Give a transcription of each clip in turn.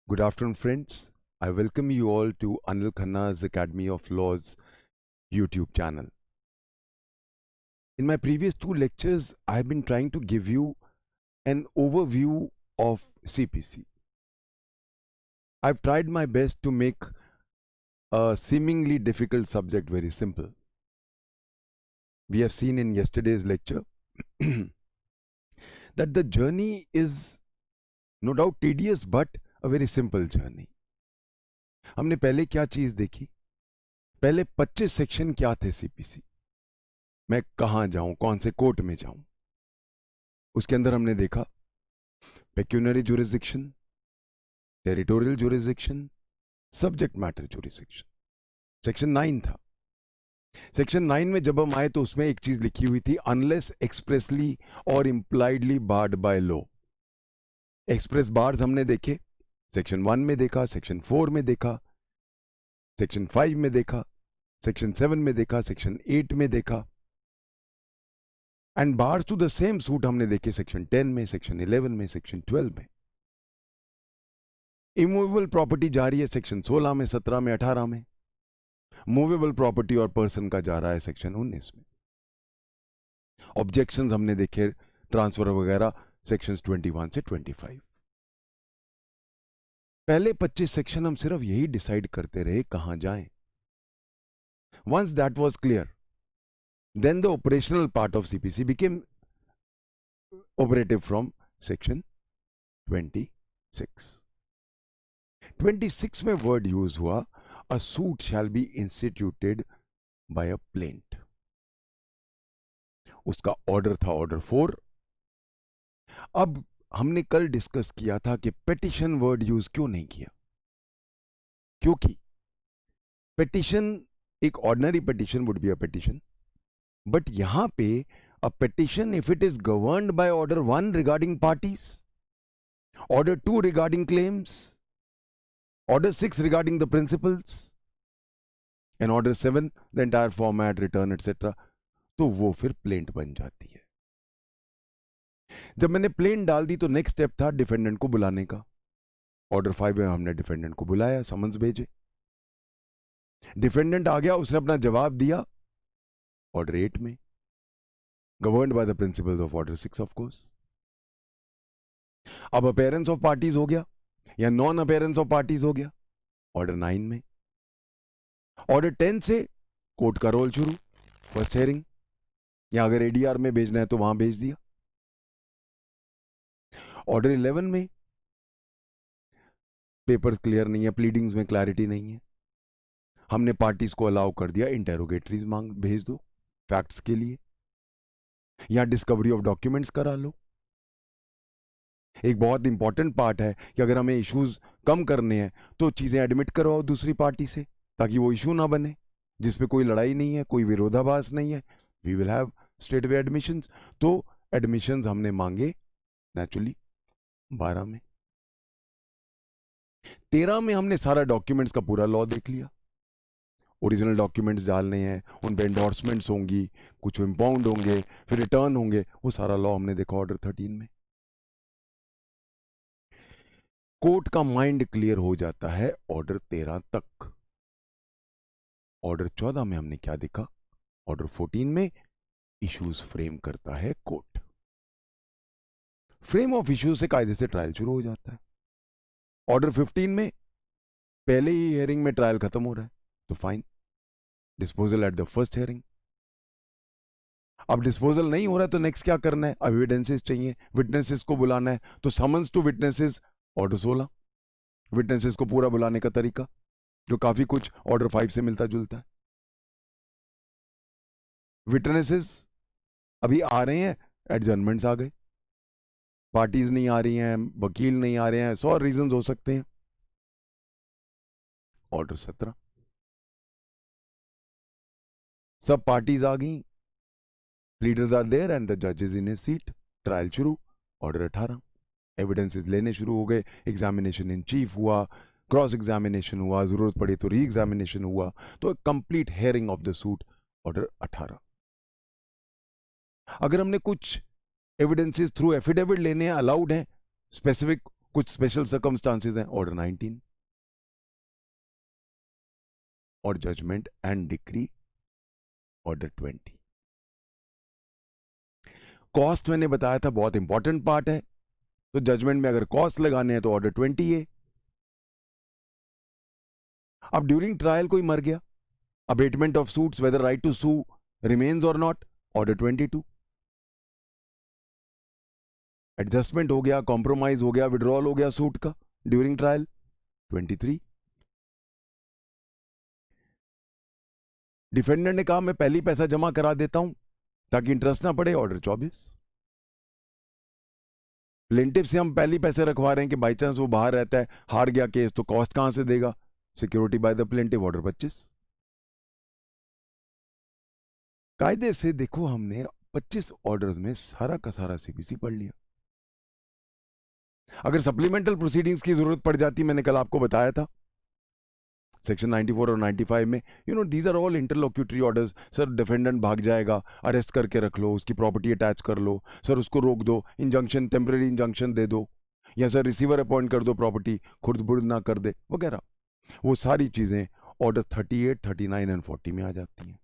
Good afternoon, friends. I welcome you all to Anil Khanna's Academy of Law's YouTube channel. In my previous two lectures, I have been trying to give you an overview of CPC. I've tried my best to make a seemingly difficult subject very simple. We have seen in yesterday's lecture that the journey is no doubt tedious but a very simple journey. हमने पहले क्या चीज देखी? पहले 25 section क्या थे CPC? मैं कहां जाऊं, कौन से कोर्ट में जाऊं? उसके अंदर हमने देखा pecuniary jurisdiction, territorial jurisdiction, subject matter jurisdiction. Section 9 था। सेक्शन 9 में जब हम आए तो उसमें एक चीज लिखी हुई थी, अनलेस एक्सप्रेसली और impliedly barred by law. Express bars हमने देखे, सेक्शन 1 में देखा, सेक्शन 4 में देखा, सेक्शन 5 में देखा, सेक्शन 7 में देखा, सेक्शन 8 में देखा, and bars to the same suit हमने देखे सेक्शन 10 में, सेक्शन 11 में, सेक्शन 12 में। इमूवेबल प्रॉपर्टी जा रही है सेक्शन 16 में, 17 में, 18 में। मूवेबल प्रॉपर्टी और पर्सन का जा रहा है सेक्शन 19 में। ऑब्जेक्शंस हमने देखे, ट्रांसफर वगैरह सेक्शंस 21 से 25। पहले 25 सेक्शन हम सिर्फ यही डिसाइड करते रहे कहां जाएं। Once that was clear, then the operational part of CPC became operative from section 26. 26 में word use हुआ, a suit shall be instituted by a plaintiff. उसका ऑर्डर था ऑर्डर 4। अब हमने कल डिस्कस किया था कि पेटिशन वर्ड यूज क्यों नहीं किया, क्योंकि पेटिशन एक ordinary petition would be a petition, but यहां पे a petition if it is governed by order 1 regarding parties, order 2 regarding claims, order 6 regarding the principles, and order 7 the entire format, return etc, तो वो फिर plaint बन जाती है। जब मैंने प्लेंट डाल दी तो नेक्स्ट स्टेप था डिफेंडेंट को बुलाने का। ऑर्डर 5 में हमने डिफेंडेंट को बुलाया, समन्स भेजे, डिफेंडेंट आ गया, उसने अपना जवाब दिया ऑर्डर 8 में, governed by the principles of order 6 of course। अब अपीयरेंस ऑफ पार्टीज हो गया या नॉन अपीयरेंस ऑफ पार्टीज हो गया ऑर्डर 9 में। ऑर्डर 10 से कोर्ट का रोल शुरू, फर्स्ट हेयरिंग, या अगर एडीआर में भेजना है तो वहां भेज दिया। ऑर्डर 11 में पेपर्स क्लियर नहीं है, प्लीडिंग्स में क्लैरिटी नहीं है, हमने पार्टीज को अलाउ कर दिया इंटेरोगेटरीज मांग भेज दो फैक्ट्स के लिए, या डिस्कवरी ऑफ डॉक्यूमेंट्स करा लो। एक बहुत इंपॉर्टेंट पार्ट है कि अगर हमें इश्यूज कम करने हैं तो चीजें एडमिट करवाओ दूसरी पार्टी से, ताकि वो इशू ना बने जिसपे कोई लड़ाई नहीं है, कोई विरोधाभास नहीं है। We will have straight way admissions. तो एडमिशंस हमने मांगे नेचुरली 12 में। 13 में हमने सारा डॉक्यूमेंट्स का पूरा लॉ देख लिया, ओरिजिनल डॉक्यूमेंट्स डालने हैं, उन पे एंडोर्समेंट्स होंगी, कुछ इंपाउंड होंगे, फिर रिटर्न होंगे, वो सारा लॉ हमने देखा ऑर्डर 13 में। कोर्ट का माइंड क्लियर हो जाता है ऑर्डर 13 तक। ऑर्डर 14 में हमने क्या देखा, ऑर्डर 14 में इश्यूज फ्रेम करता है कोर्ट। फ्रेम ऑफ इश्यूज से कायदे से ट्रायल शुरू हो जाता है। ऑर्डर 15 में पहले ही हियरिंग में ट्रायल खत्म हो रहा है, तो fine, disposal at the first hearing. अब डिस्पोजल नहीं हो रहा है तो नेक्स्ट क्या करना है, एविडेंसेस चाहिए, विटनेसेस को बुलाना है, तो summons to witnesses order 16। Witnesses को पूरा बुलाने का तरीका जो काफी कुछ ऑर्डर 5 से मिलता जुलता है। विटनेसेस अभी आ रहे हैं, एडजर्नमेंट्स आ गए, पार्टीज नहीं आ रही हैं, वकील नहीं आ रहे हैं, 100 रीजंस हो सकते हैं। ऑर्डर 17, सब पार्टीज आ गई, leaders are there and the जज is in his seat, trial शुरू। ऑर्डर 18, एविडेंसेस लेने शुरू हो गए, एग्जामिनेशन इन चीफ हुआ, क्रॉस एग्जामिनेशन हुआ, जरूरत पड़ी तो री एग्जामिनेशन हुआ, तो complete hearing of the suit order 18। अगर हमने कुछ एविडेंसेस थ्रू एफिडेविट लेने अलाउड हैं, स्पेसिफिक कुछ स्पेशल सर्कमस्टांसेस हैं, ऑर्डर 19, और judgment and decree order 20। Cost मैंने बताया था बहुत इंपॉर्टेंट पार्ट है, तो जजमेंट में अगर कॉस्ट लगाने हैं तो ऑर्डर 20 है। अब ड्यूरिंग ट्रायल कोई मर गया, abatement of suits whether right to sue remains और नॉट, ऑर्डर 22। एडजस्टमेंट हो गया, कॉम्प्रोमाइज हो गया, विड्रॉल हो गया सूट का ड्यूरिंग ट्रायल, 23। डिफेंडेंट ने कहा मैं पहली पैसा जमा करा देता हूं ताकि इंटरेस्ट ना पड़े, ऑर्डर 24। प्लेंटिफ से हम पहली पैसे रखवा रहे हैं कि बाई चांस वो बाहर रहता है, हार गया केस, तो कॉस्ट कहां से देगा, security by the plaintiff, order 25। कायदे से देखो हमने 25 ऑर्डर्स में सारा का सारा सीपीसी पढ़ लिया। अगर सप्लीमेंटल प्रोसीडिंग्स की जरूरत पड़ जाती, मैंने कल आपको बताया था सेक्शन 94 और 95 में, these are all interlocutory orders. Sir defendant भाग जाएगा, अरेस्ट करके रख लो, उसकी प्रॉपर्टी अटैच कर लो, सर उसको रोक दो, इंजंक्शन, टेम्पररी इंजंक्शन दे दो, या सर रिसीवर अपॉइंट कर दो, प्रॉपर्टी खुर्द बुर्द ना कर दे वगैरह, वो सारी चीजें ऑर्डर 38, 39 एंड 40 में आ जाती हैं।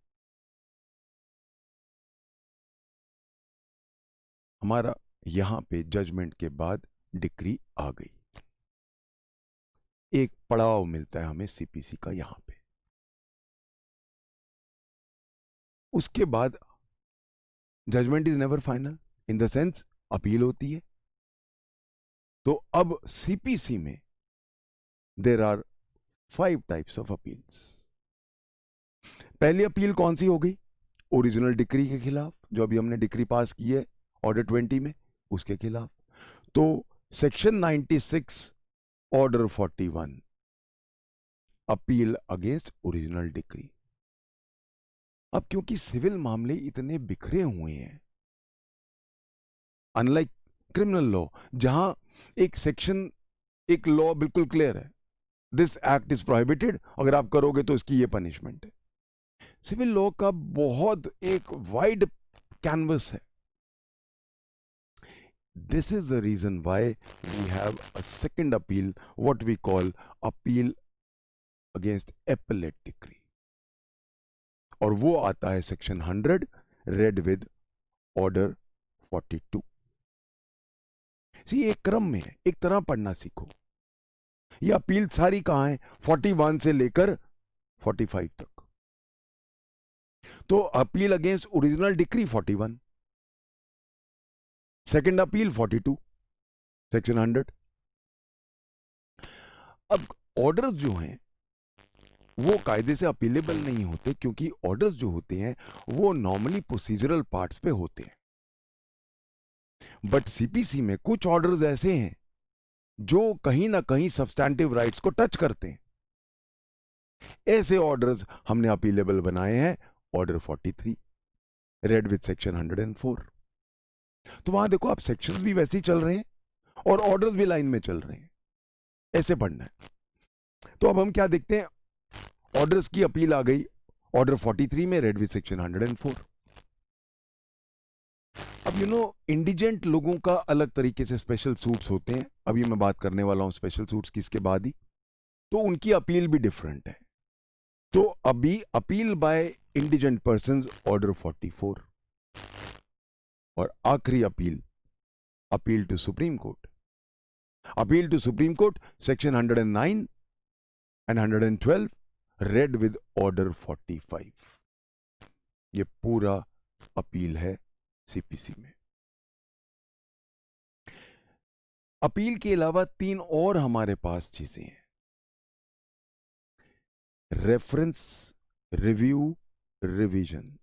हमारा यहां पे जजमेंट के बाद डिक्री आ गई, एक पड़ाव मिलता है हमें सीपीसी का यहां पे। उसके बाद judgement is never final, in the sense appeal होती है। तो अब सीपीसी में there are 5 types of appeals. पहली अपील कौन सी हो गई, ओरिजिनल डिक्री के खिलाफ, जो अभी हमने डिक्री पास की है ऑर्डर 20 में, उसके खिलाफ। तो section 96 order 41, appeal against original decree. अब क्योंकि सिविल मामले इतने बिखरे हुए हैं, अनलाइक क्रिमिनल लॉ जहां एक सेक्शन, एक लॉ बिल्कुल क्लियर है, दिस एक्ट इज प्रोहिबिटेड, अगर आप करोगे तो इसकी ये पनिशमेंट है। सिविल लॉ का बहुत एक वाइड कैनवस है। This is the reason why we have a second appeal, what we call appeal against appellate decree, और वो आता है सेक्शन 100 रेड विद ऑर्डर 42। सी एक क्रम में है, एक तरह पढ़ना सीखो। ये अपील सारी कहां है, 41 से लेकर 45 तक। तो appeal against original decree 41, second appeal 42, section 100। अब ऑर्डर्स जो हैं वो कायदे से अपीलेबल नहीं होते, क्योंकि ऑर्डर्स जो होते हैं वो नॉर्मली प्रोसीजरल पार्ट्स पे होते हैं। बट सीपीसी में कुछ ऑर्डर्स ऐसे हैं जो कहीं ना कहीं सब्सटैंटिव राइट्स को टच करते हैं। ऐसे ऑर्डर्स हमने अपीलेबल बनाए हैं, ऑर्डर 43 रेड विद सेक्शन 104। तो वहां देखो आप, सेक्शंस भी वैसे ही चल रहे हैं और ऑर्डर्स भी लाइन में चल रहे हैं, ऐसे पढ़ना है। तो अब हम क्या देखते हैं, ऑर्डर्स की अपील आ गई ऑर्डर 43 में रेड विद सेक्शन 104। अब इंडिजेंट लोगों का अलग तरीके से स्पेशल सूट्स होते हैं, अभी मैं बात करने वाला हूं स्पेशल सूट्स की इसके बाद ही, तो उनकी अपील भी डिफरेंट है। तो अभी appeal by indigent persons order 44, और आखिरी appeal, appeal to supreme court. Appeal to supreme court section 109 and 112 read with order 45। ये पूरा अपील है सीपीसी में। अपील के अलावा 3 और हमारे पास चीजें हैं, रेफरेंस, रिव्यू, रिवीजन।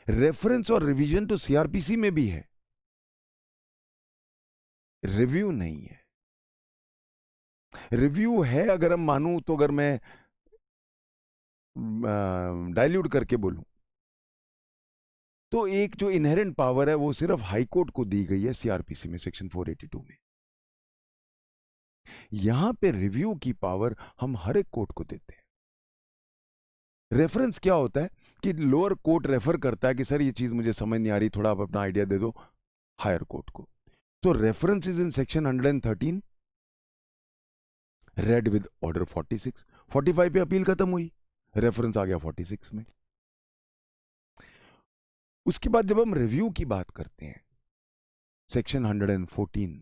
रेफरेंस और रिवीजन तो सीआरपीसी में भी है, रिव्यू नहीं है। रिव्यू है अगर हम मानूं तो, अगर मैं डाइल्यूट करके बोलूं तो एक जो इनहेरेंट पावर है वो सिर्फ हाई कोर्ट को दी गई है सीआरपीसी में सेक्शन 482 में। यहां पे रिव्यू की पावर हम हर एक कोर्ट को देते हैं। रेफरेंस क्या होता है कि लोअर कोर्ट रेफर करता है कि सर ये चीज मुझे समझ नहीं आ रही, थोड़ा आप अपना आइडिया दे दो हायर कोर्ट को। So reference is in section 113, read with order 46. 45 पे अपील खत्म हुई, रेफरेंस आ गया 46 में. उसके बाद जब हम रिव्यू की बात करते हैं, सेक्शन 114,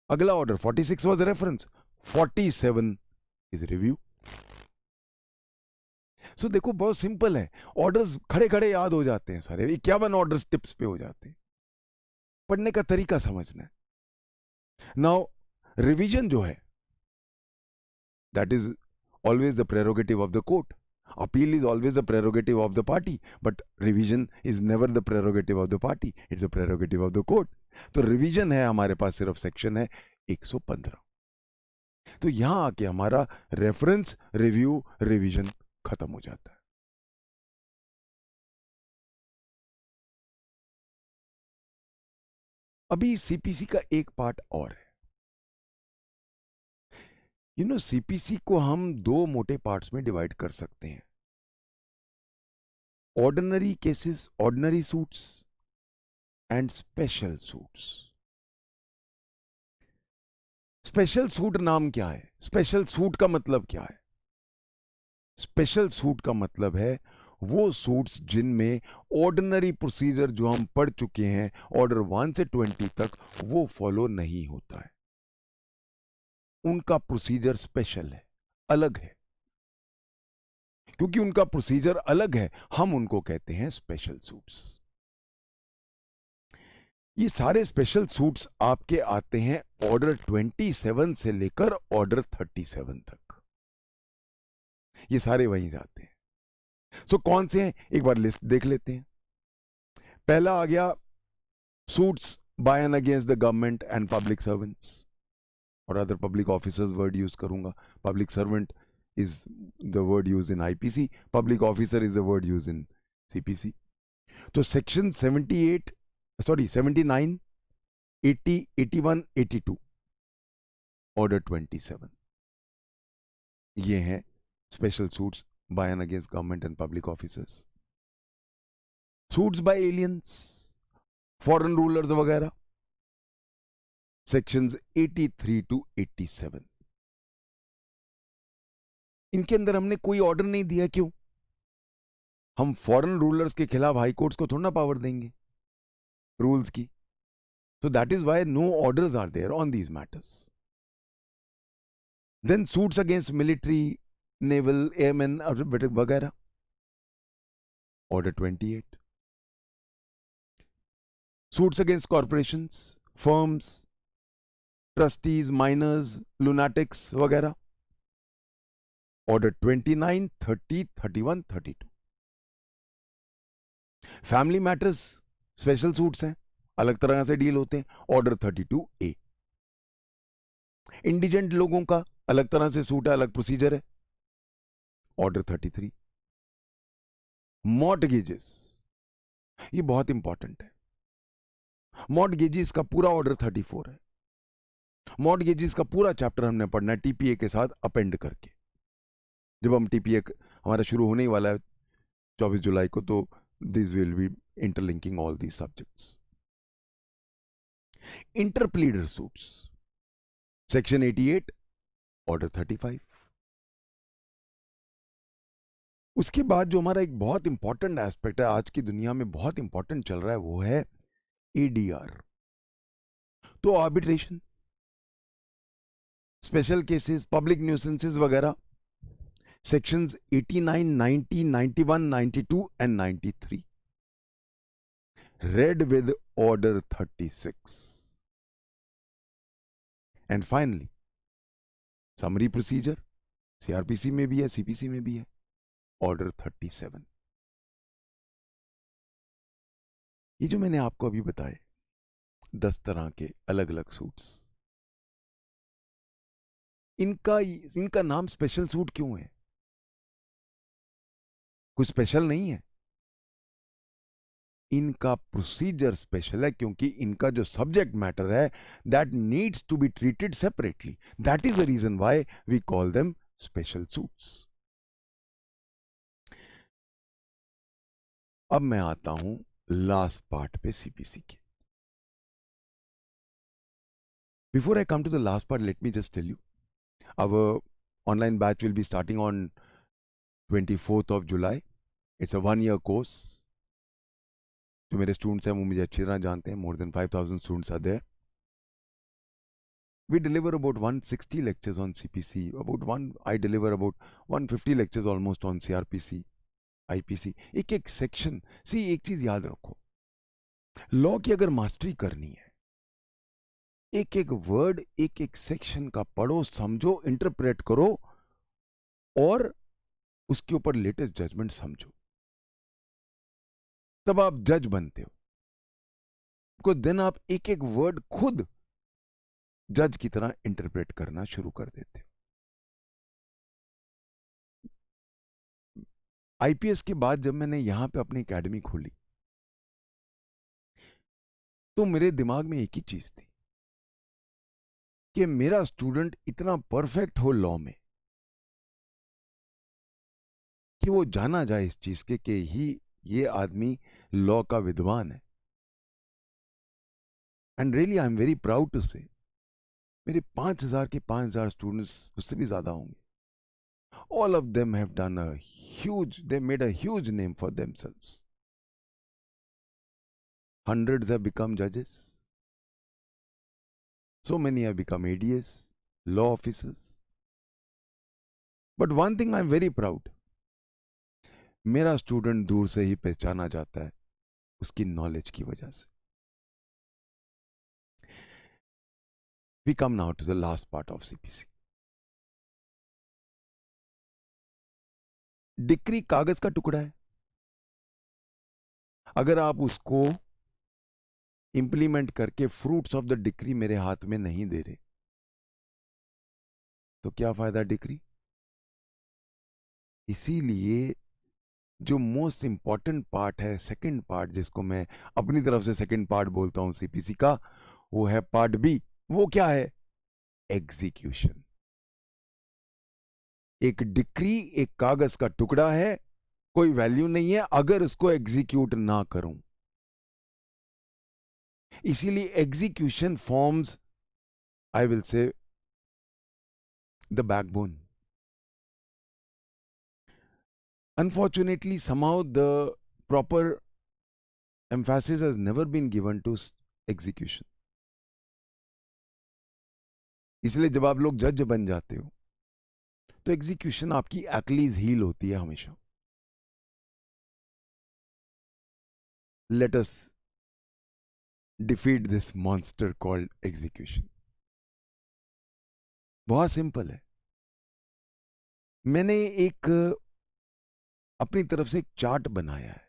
अगला order 46 was reference, 47 is review. So देखो बहुत सिंपल है, ऑर्डर्स खड़े खड़े याद हो जाते हैं सारे, 51 ऑर्डर्स टिप्स पे हो जाते हैं. पढ़ने का तरीका समझना है. नाउ रिवीजन जो है, that is always the prerogative of the court. Appeal is always the prerogative of the party, but revision is never the prerogative of the party. It's a prerogative of the court. तो revision है हमारे पास, सिर्फ section है 115. तो यहां आके हमारा reference, review, revision खत्म हो जाता है. अभी सीपीसी का एक पार्ट और है. सीपीसी को हम दो मोटे पार्ट्स में डिवाइड कर सकते हैं. Ordinary cases, ordinary suits and special suits. Special suit नाम क्या है? स्पेशल सूट का मतलब क्या है? स्पेशल सूट का मतलब है वो सूट्स जिनमें ऑर्डिनरी प्रोसीजर जो हम पढ़ चुके हैं ऑर्डर 1 से 20 तक, वो फॉलो नहीं होता है. उनका प्रोसीजर स्पेशल है, अलग है. क्योंकि उनका प्रोसीजर अलग है, हम उनको कहते हैं स्पेशल सूट्स. ये सारे स्पेशल सूट्स आपके आते हैं ऑर्डर 27 से लेकर ऑर्डर 37 तक. ये सारे वहीं जाते हैं. सो कौन से हैं, एक बार लिस्ट देख लेते हैं. पहला आ गया suits by and against the government and public servants, और other public officers word use करूंगा. Public servant is the word used in IPC, public officer is the word used in CPC. तो section 78, sorry 79, 80, 81, 82, order 27, ये हैं special suits by and against government and public officers. Suits by aliens, foreign rulers वगैरह, sections 83 to 87. इनके अंदर हमने कोई order नहीं दिया. क्यों? हम फॉरेन रूलर्स के खिलाफ हाई कोर्ट्स को थोड़ा ना पावर देंगे रूल्स की. So that is why no orders are there on these matters. Then suits against military, naval, airmen वगैरह, order 28. Suits against corporations, firms, trustees, minors, lunatics वगैरह, order 29, 30, 31, 32. Family matters special suits हैं, अलग तरह से deal होते हैं, order 32A. Indigent लोगों का अलग तरह से सूट है, अलग प्रोसीजर है, ऑर्डर 33. मॉर्टगेजेस, ये बहुत इंपॉर्टेंट है. मॉर्टगेजेस का पूरा ऑर्डर 34 है. मॉर्टगेजेस का पूरा चैप्टर हमने पढ़ना है टीपीए के साथ अपेंड करके. जब हम टीपीए हमारा शुरू होने ही वाला है 24 जुलाई को, तो this will be interlinking all these subjects. Interpleader suits, section 88, order 35. उसके बाद जो हमारा एक बहुत इंपॉर्टेंट एस्पेक्ट है, आज की दुनिया में बहुत इंपॉर्टेंट चल रहा है, वो है एडीआर. तो आर्बिट्रेशन, स्पेशल केसेस, पब्लिक न्यूसेंसेस वगैरह, sections 89, 90, 91, 92 and 93, read with order 36. And finally, summary procedure, CrPC में भी है, सीपीसी में भी है, ऑर्डर 37. ये जो मैंने आपको अभी बताए 10 तरह के अलग अलग सूट्स, इनका नाम स्पेशल सूट क्यों है? कुछ स्पेशल नहीं है. इनका प्रोसीजर स्पेशल है क्योंकि इनका जो सब्जेक्ट मैटर है that needs to be treated separately. That is the reason why we call them special suits. अब मैं आता हूं लास्ट पार्ट पे सीपीसी के. Before I come to the last part, let me just tell you, our online batch will be starting on 24th of July. It's a 1-year course. जो मेरे students हैं वो मुझे अच्छी तरह जानते हैं. More than 5,000 students are there. We deliver about 160 lectures on CPC. I deliver about 150 lectures almost on CRPC, IPC. एक सेक्शन. सी एक चीज याद रखो, लॉ की अगर मास्टरी करनी है, एक वर्ड एक सेक्शन का पढ़ो, समझो, इंटरप्रेट करो और उसके ऊपर लेटेस्ट जजमेंट समझो, तब आप जज बनते हो. बिकॉज देन आप एक वर्ड खुद जज की तरह इंटरप्रेट करना शुरू कर देते हो. आईपीएस के बाद जब मैंने यहां पे अपनी एकेडमी खोली तो मेरे दिमाग में एक ही चीज थी कि मेरा स्टूडेंट इतना परफेक्ट हो लॉ में कि वो जाना जाए इस चीज के कि ये आदमी लॉ का विद्वान है. And really I am very proud to say मेरे 5,000 के 5,000 स्टूडेंट्स, उससे भी ज्यादा होंगे. All of them have done they made a huge name for themselves. Hundreds have become judges. So many have become ADS, law officers. But one thing I'm very proud. मेरा student दूर से ही पहचाना जाता है उसकी नॉलेज की वजह से. We come now to the last part of CPC. Decree कागज का टुकड़ा है. अगर आप उसको इंप्लीमेंट करके फ्रूट्स ऑफ द डिक्री मेरे हाथ में नहीं दे रहे तो क्या फायदा डिक्री. इसीलिए जो मोस्ट इंपॉर्टेंट पार्ट है, सेकंड पार्ट, जिसको मैं अपनी तरफ से सेकंड पार्ट बोलता हूं सीपीसी का, वो है पार्ट बी. वो क्या है? एग्जीक्यूशन. एक डिक्री एक कागज का टुकड़ा है, कोई वैल्यू नहीं है अगर उसको एग्जीक्यूट ना करूं. इसीलिए एग्जीक्यूशन फॉर्म्स, आई विल से, the backbone. Unfortunately, somehow the proper emphasis has never been given to execution. इसलिए जब आप लोग जज बन जाते हो तो एग्जीक्यूशन आपकी एक्लीज हील होती है हमेशा. Let us defeat this monster called execution. बहुत सिंपल है. मैंने एक अपनी तरफ से एक चार्ट बनाया है.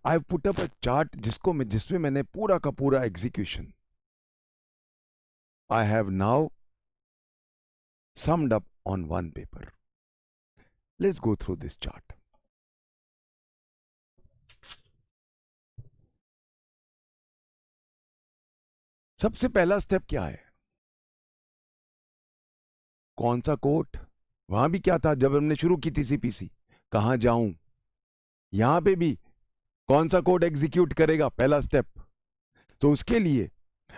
I put up a chart जिसमें मैंने पूरा का पूरा execution I have now summed up on one paper. Let's go through this chart. सबसे पहला स्टेप क्या है? कौन सा कोर्ट? वहां भी क्या था जब हमने शुरू की थी सीपीसी? कहां जाऊं? यहां पे भी कौन सा कोर्ट एग्जीक्यूट करेगा? पहला स्टेप. तो उसके लिए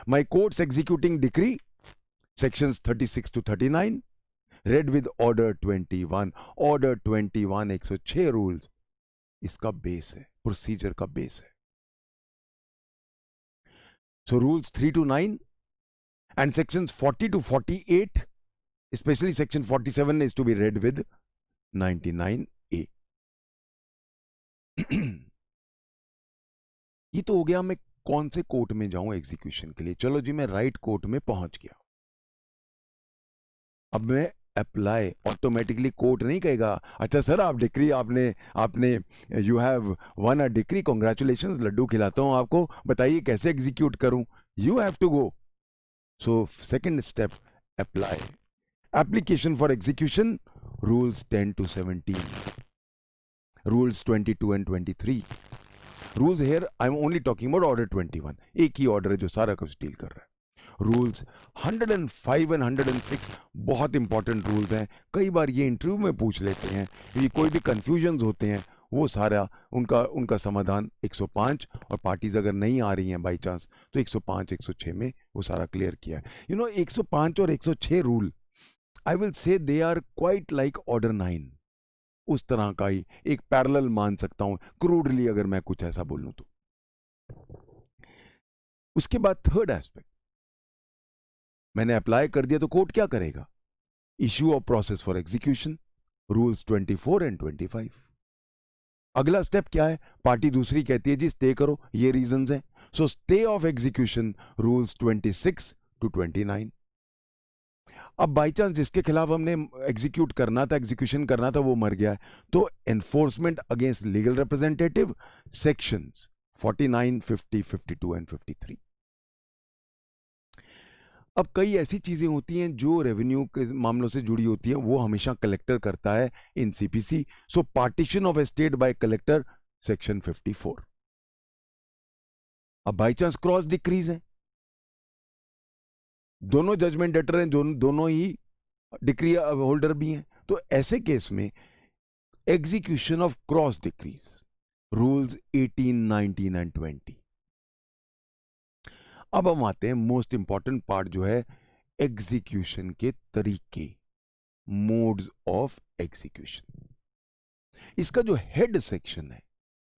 my courts executing decree sections 36 to 39 red with order 21. Order 21 106 rules इसका बेस है, प्रोसीजर का बेस है. So rules 3 to 9 and sections 40 to 48, especially section 47 is to be read with 99A. ये तो हो गया मैं कौन से कोर्ट में जाऊं एग्जीक्यूशन के लिए. चलो जी, मैं राइट कोर्ट में पहुंच गया. अब मैं अप्लाई, ऑटोमेटिकली कोर्ट नहीं कहेगा अच्छा सर आप डिक्री आपने you have won a decree, congratulations, laddu खिलाता हूं आपको, बताइए कैसे एग्जीक्यूट करूं. You have to go. So second step, apply. Application for execution, rules 10 to 17, rules 22 and 23. Rules here I am only talking about order 21. एक ही order है जो सारा कुछ डील कर रहा है. रूल्स 105 and 106 बहुत इंपॉर्टेंट रूल्स हैं. कई बार ये इंटरव्यू में पूछ लेते हैं, ये कोई भी कंफ्यूजन्स होते हैं वो सारा उनका उनका समाधान 105, और पार्टीज अगर नहीं आ रही हैं बाई चांस तो 105 106 में वो सारा क्लियर किया है। 105 और 106 rule, I will say they are quite like order 9, उस तरह का ही एक पैरेलल मान सकता हूं क्रूडली, अगर मैं कुछ ऐसा बोलूं तो। उसके बाद थर्ड एस्पेक्ट, मैंने अप्लाई कर दिया तो कोर्ट क्या करेगा? Issue of process for execution, rules 24 and 25। अगला स्टेप क्या है? पार्टी दूसरी कहती है जी स्टे करो, ये रीजंस हैं, so stay of execution, rules 26 to 29। अब बाई चांस जिसके खिलाफ हमने एग्जीक्यूट करना था, एग्जीक्यूशन करना था, वो मर गया है, तो enforcement against legal representative, sections 49, 50, 52 and 53। अब कई ऐसी चीजें होती हैं जो रेवेन्यू के मामलों से जुड़ी होती हैं, वो हमेशा कलेक्टर करता है in CPC. So partition of estate by collector, section 54। अब बाई चांस क्रॉस डिक्रीज है, दोनों जजमेंट डेटर हैं, दोनों ही डिक्री होल्डर भी हैं, तो ऐसे केस में execution of cross decrease, rules 18, 19 and 20। अब हम आते हैं मोस्ट इंपॉर्टेंट पार्ट जो है एग्जीक्यूशन के तरीके, मोड्स ऑफ एग्जीक्यूशन। इसका जो हेड सेक्शन है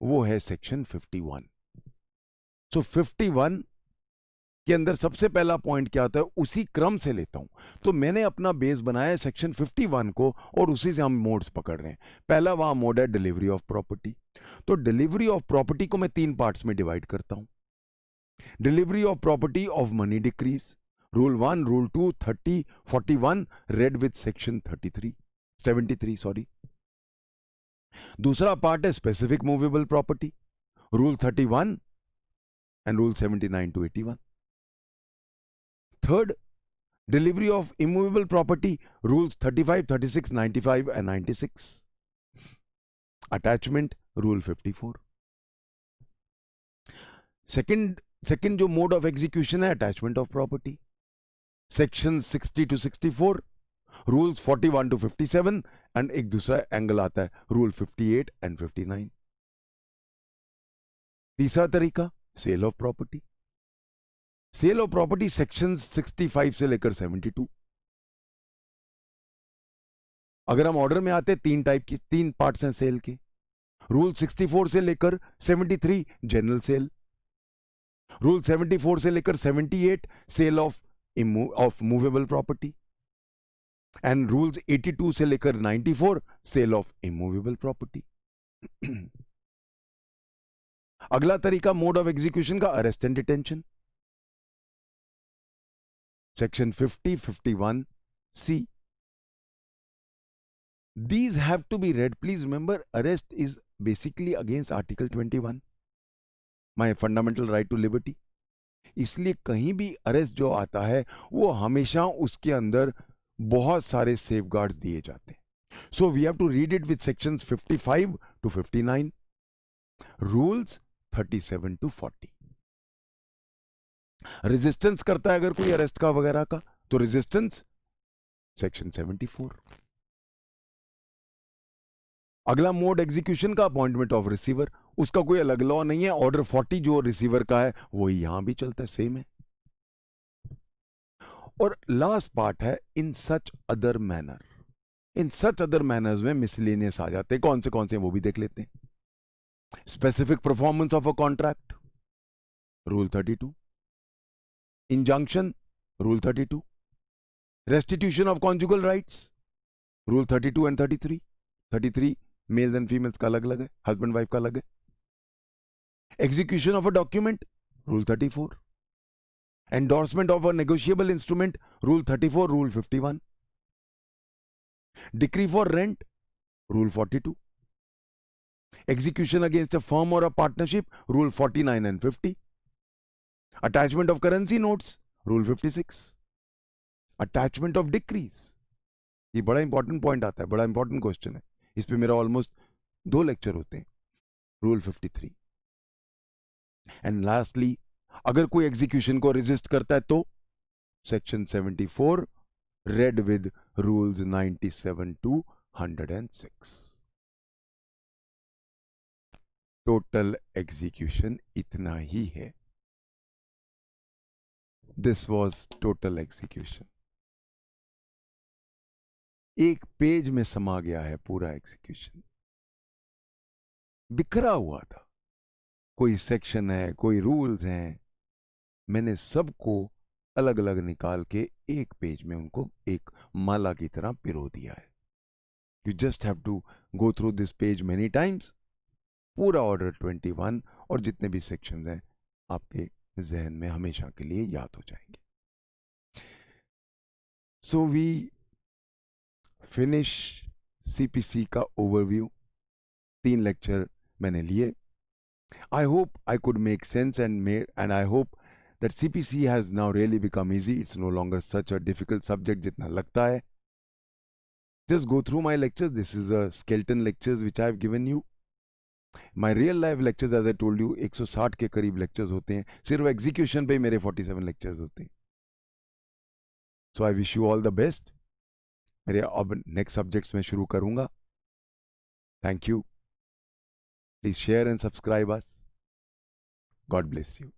वो है सेक्शन 51। सो 51 के अंदर सबसे पहला पॉइंट क्या होता है, उसी क्रम से लेता हूं, तो मैंने अपना बेस बनाया है सेक्शन 51 को, और उसी से हम मोड्स पकड़ रहे हैं। पहला वहां मोड है डिलीवरी ऑफ प्रॉपर्टी, तो डिलीवरी ऑफ प्रॉपर्टी को मैं 3 पार्ट्स में डिवाइड करता हूं। Delivery of property of money decrees, rule 1, rule 2, 30, 41, read with section 73 sorry. दूसरा पार्ट है specific movable property, rule 31 and rule 79 to 81। Third, delivery of immovable property, rules 35, 36, 95 and 96। Attachment, rule 54। Second जो mode of execution है attachment of property, section 60 to 64, rules 41 to 57, and एक दूसरा angle आता है rule 58 and 59। तीसरा तरीका sale of property, sale of property section 65 से लेकर 72। अगर हम ऑर्डर में आते हैं, 3 पार्ट्स हैं सेल के, रूल 64 से लेकर 73 जनरल सेल, रूल 74 से लेकर 78 sale of movable property, and rules 82 से लेकर 94 सेल ऑफ इमूवेबल प्रॉपर्टी। अगला तरीका मोड ऑफ एग्जीक्यूशन का arrest and detention, section 50, 51 C. These have to be read. Please remember, arrest is basically against Article 21, my fundamental right to liberty. इसलिए कहीं भी arrest जो आता है वो हमेशा उसके अंदर बहुत सारे सेफगार्ड्स दिए जाते हैं। So we have to read it with sections 55 to 59, rules 37 to 40। Resistance करता है अगर कोई अरेस्ट का वगैरह का, तो रेजिस्टेंस सेक्शन 74। अगला मोड एग्जीक्यूशन का अपॉइंटमेंट ऑफ रिसीवर, उसका कोई अलग लॉ नहीं है, ऑर्डर 40 जो रिसीवर का है वही यहां भी चलता है, सेम है। और लास्ट पार्ट है इन सच अदर मैनर। इन सच अदर मैनर्स में मिसलेनियस आ जाते हैं, कौन से हैं वो भी देख लेते हैं। Specific performance of a contract, rule 32। Injunction, rule 32। Restitution of conjugal rights, rule 32 and 33। 33 males and females का अलग अलग है, हस्बैंड वाइफ का अलग है। Execution of a document, rule 34। Endorsement of a negotiable instrument, rule 34, rule 51। Decree for rent, rule 42। Execution against a firm और a partnership, rule 49 and 50। Attachment of currency notes, rule 56। Attachment of decrease, ये बड़ा important point आता है, बड़ा important question है, इस पे मेरा ऑलमोस्ट 2 लेक्चर होते हैं, रूल 53। एंड लास्टली अगर कोई एग्जीक्यूशन को रेजिस्ट करता है तो section 74, read with rules 97 to 106। Total execution इतना ही है। This was total execution. एक पेज में समा गया है पूरा एग्जीक्यूशन। बिखरा हुआ था, कोई सेक्शन है, कोई रूल्स हैं, मैंने सबको अलग अलग निकाल के एक पेज में उनको एक माला की तरह पिरो दिया है। You just have to go through this page many times. पूरा ऑर्डर 21 और जितने भी सेक्शंस हैं आपके जहन में हमेशा के लिए याद हो जाएंगे। सो वी फिनिश सीपीसी का ओवरव्यू। 3 लेक्चर मैंने लिए। I hope I could make sense and I hope that CPC has now really become easy. It's no longer such a difficult subject जितना लगता है. Just go through my lectures. This is a skeleton lectures which I have given you. My real life lectures, as I told you, 160 के करीब lectures होते हैं. सिर्फ execution पे मेरे 47 lectures होते हैं. So I wish you all the best. मेरे अब next subjects में शुरू करूँगा. Thank you. Please share and subscribe us. God bless you.